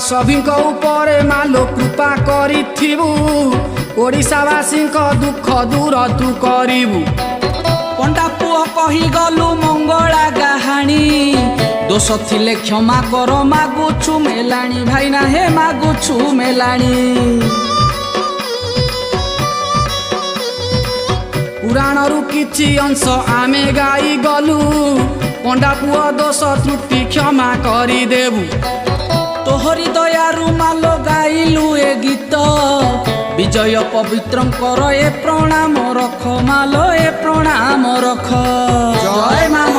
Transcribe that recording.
सभिंक उपरे मालो कृपा करिथिबु ओडिशावासींक दुख दूर तू करिबु। पंडा पुओ कही गलु मंगला गाहाणी दोष थिले क्षमा कर मागुछु मेलाणी भाईना हे मागुछु मेलाणी। पुराणरू किछि अंश आमे गाई गलु पंडा पुओ दोष त्रुटि क्षमा करी देबु। तोहरी दयारु मालो गाइलु ए गीत विजय पवित्रं कर ए प्रणाम रख मालो ए प्रणाम रख। जय मां।